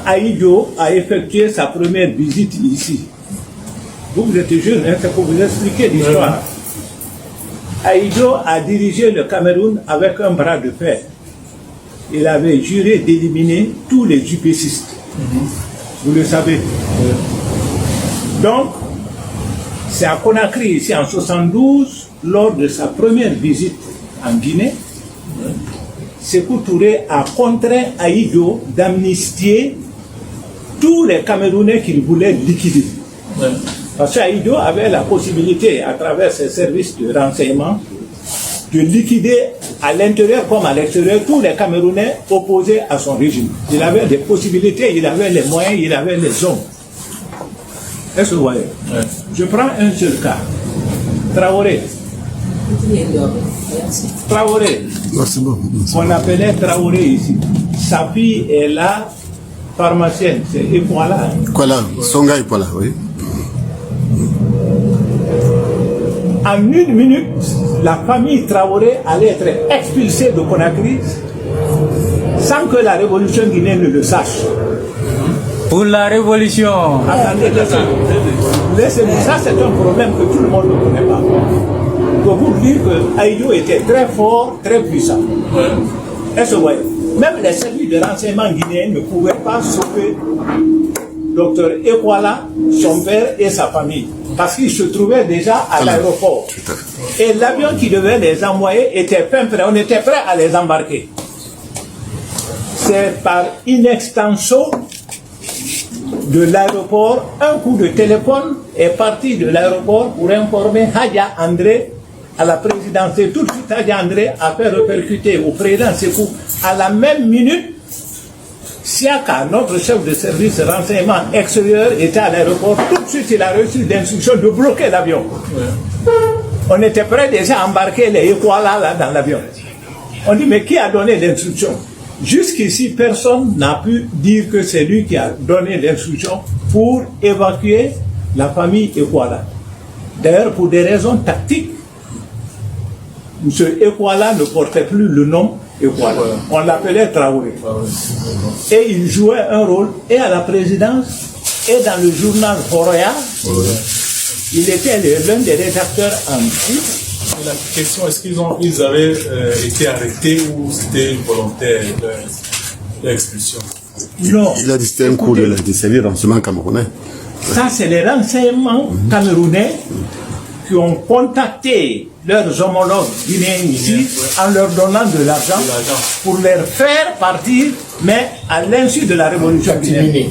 Ahidjo a effectué sa première visite ici, vous êtes jeune, hein, c'est pour vous expliquer l'histoire. Ahidjo a dirigé le Cameroun avec un bras de fer. Il avait juré d'éliminer tous les UPCistes. Vous le savez. Donc, c'est à Conakry, ici en 1972, lors de sa première visite en Guinée, Sékou Touré a contraint Ahidjo d'amnistier tous les Camerounais qu'il voulait liquider. Parce qu'Ahidjo avait la possibilité, à travers ses services de renseignement, de liquider à l'intérieur comme à l'extérieur tous les Camerounais opposés à son régime. Il avait des possibilités, il avait les moyens, il avait les hommes. Est-ce que vous voyez? Je prends un seul cas. Traoré. Traoré. On appelait Traoré ici. Sa fille est la pharmacienne, c'est Ekwala. Voilà, Songa Ekwala, oui. En une minute, la famille Traoré allait être expulsée de Conakry sans que la révolution guinéenne ne le sache. Pour la révolution. Attendez, laissez-moi. Ça, c'est un problème que tout le monde ne connaît pas. Pour vous dire que Ahidjo était très fort, très puissant. Est-ce que vous voyez? Même les services de renseignement guinéens ne pouvaient pas sauver Dr Ekwala, son père et sa famille, parce qu'ils se trouvaient déjà à l'aéroport. Et l'avion qui devait les envoyer était fin prêt. On était prêt à les embarquer. C'est par inextenso de l'aéroport, un coup de téléphone est parti de l'aéroport pour informer Hadja André à la présidence. Et tout de suite, Hadja André a fait répercuter au président Sékou. À la même minute, Siaka, notre chef de service de renseignement extérieur, était à l'aéroport. Tout de suite, il a reçu l'instruction de bloquer l'avion. On était prêt déjà à embarquer les Ekwala là dans l'avion. On dit, mais qui a donné l'instruction? Jusqu'ici, personne n'a pu dire que c'est lui qui a donné l'instruction pour évacuer la famille Ekwala. D'ailleurs, pour des raisons tactiques, M. Ekwala ne portait plus le nom Ekwala. On l'appelait Traoré. Et il jouait un rôle et à la présidence et dans le journal Horoya. Il était l'un des rédacteurs en titre. La question, est-ce qu'ils avaient été arrêtés ou c'était volontaire l'expulsion? Non. Il a dit c'était un coup de service de renseignement camerounais. Ça, c'est les renseignements camerounais qui ont contacté leurs homologues guinéens ici en leur donnant de l'argent pour les faire partir, mais à l'insu de la révolution guinéenne.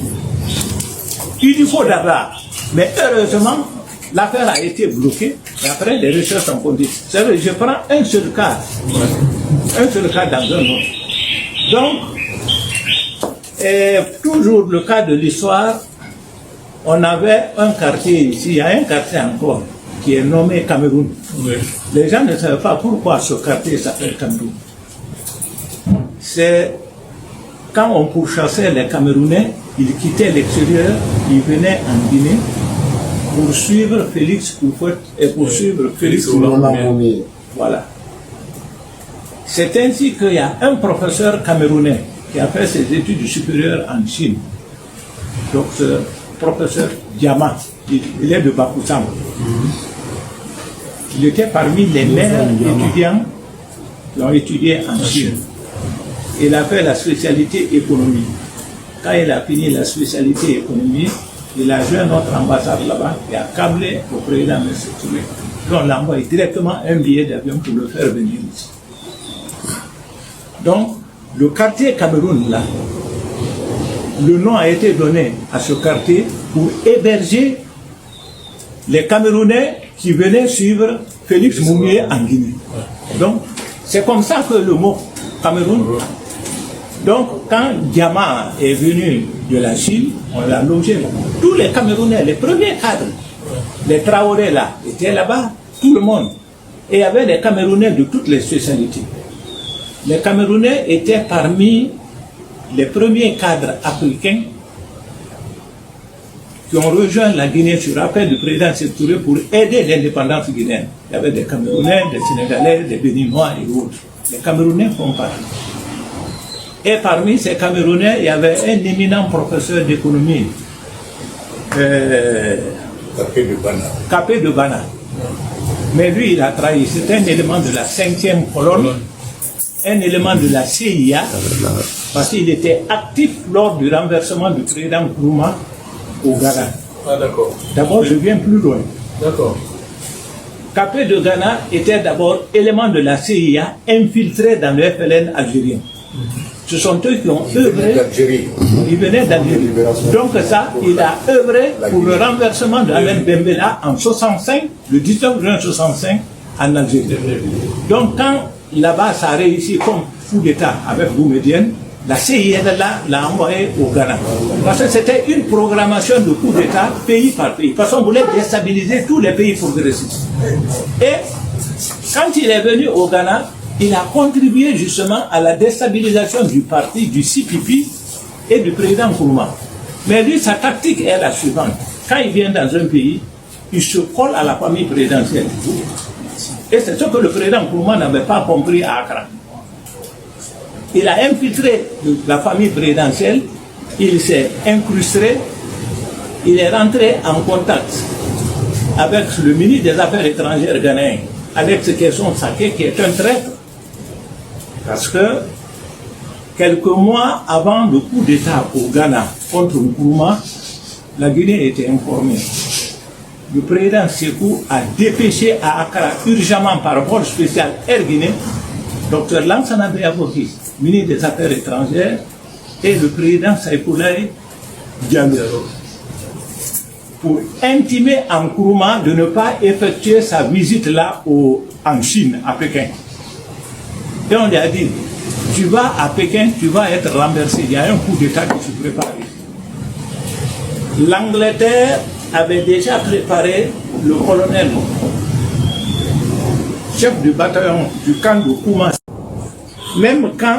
Il lui faut d'argent. Mais heureusement, l'affaire a été bloquée et après les recherches ont continué. Je prends un seul cas. Un seul cas dans un autre. Donc, toujours le cas de l'histoire, on avait un quartier ici, il y a un quartier encore qui est nommé Cameroun. Les gens ne savent pas pourquoi ce quartier s'appelle Cameroun. C'est quand on pourchassait les Camerounais, ils quittaient l'extérieur, ils venaient en Guinée pour suivre Félix Houphouët et pour suivre Félix Houphouët. Voilà. C'est ainsi qu'il y a un professeur camerounais qui a fait ses études supérieures en Chine. Donc, ce professeur Diama, il est de Bakoussam. Il était parmi les meilleurs étudiants qui ont étudié en Chine. Il a fait la spécialité économie. Quand il a fini la spécialité économie, il a joué notre ambassade là-bas et a câblé au président M. Touré. On l'a envoyé directement un billet d'avion pour le faire venir ici. Donc, le quartier Cameroun, là, le nom a été donné à ce quartier pour héberger les Camerounais qui venaient suivre Félix Moumié en Guinée. Donc, c'est comme ça que le mot Cameroun. Donc, quand Diama est venu de la Chine, on l'a logé là. Tous les Camerounais, les premiers cadres, les Traoré là, étaient là-bas, tout le monde. Et il y avait des Camerounais de toutes les spécialités. Les Camerounais étaient parmi les premiers cadres africains qui ont rejoint la Guinée sur appel du président Sékou Touré pour aider l'indépendance guinéenne. Il y avait des Camerounais, des Sénégalais, des Béninois et autres. Les Camerounais font partie. Et parmi ces Camerounais, il y avait un éminent professeur d'économie, Capé de Bana. Mais lui, il a trahi. C'est un élément de la 5e colonne, un élément de la CIA, parce qu'il était actif lors du renversement du président Nkrumah au Ghana. Ah, d'accord. D'abord, je viens plus loin. D'accord. Capé de Ghana était d'abord élément de la CIA infiltré dans le FLN algérien. Ce sont eux qui ont œuvré. Ils venaient d'Algérie. Donc ça, il a œuvré pour le renversement de Ahmed Bembela en 65, le 19 juin 65, en Algérie. Donc quand là-bas, ça a réussi comme coup d'État avec Boumedienne, la CIA l'a envoyé au Ghana. Parce que c'était une programmation de coup d'État pays par pays. Parce qu'on voulait déstabiliser tous les pays progressistes. Et quand il est venu au Ghana, il a contribué justement à la déstabilisation du parti, du CPP et du président Nkrumah. Mais lui, sa tactique est la suivante. Quand il vient dans un pays, il se colle à la famille présidentielle. Et c'est ce que le président Nkrumah n'avait pas compris à Accra. Il a infiltré la famille présidentielle, il s'est incrusté, il est rentré en contact avec le ministre des Affaires étrangères ghanéen, Alex Kesson Saké, qui est un traître. Parce que quelques mois avant le coup d'État au Ghana contre Nkrumah, la Guinée était informée. Le président Sékou a dépêché à Accra urgemment par vol spécial Air Guinée, Dr Lansana Beaboki, ministre des Affaires étrangères, et le président Saïkoulaye Diallo, pour intimer à Nkrumah de ne pas effectuer sa visite là en Chine, à Pékin. Et on lui a dit, tu vas à Pékin, tu vas être renversé. Il y a un coup d'État qui se prépare. L'Angleterre avait déjà préparé le colonel, chef du bataillon du camp de Kouma. Même quand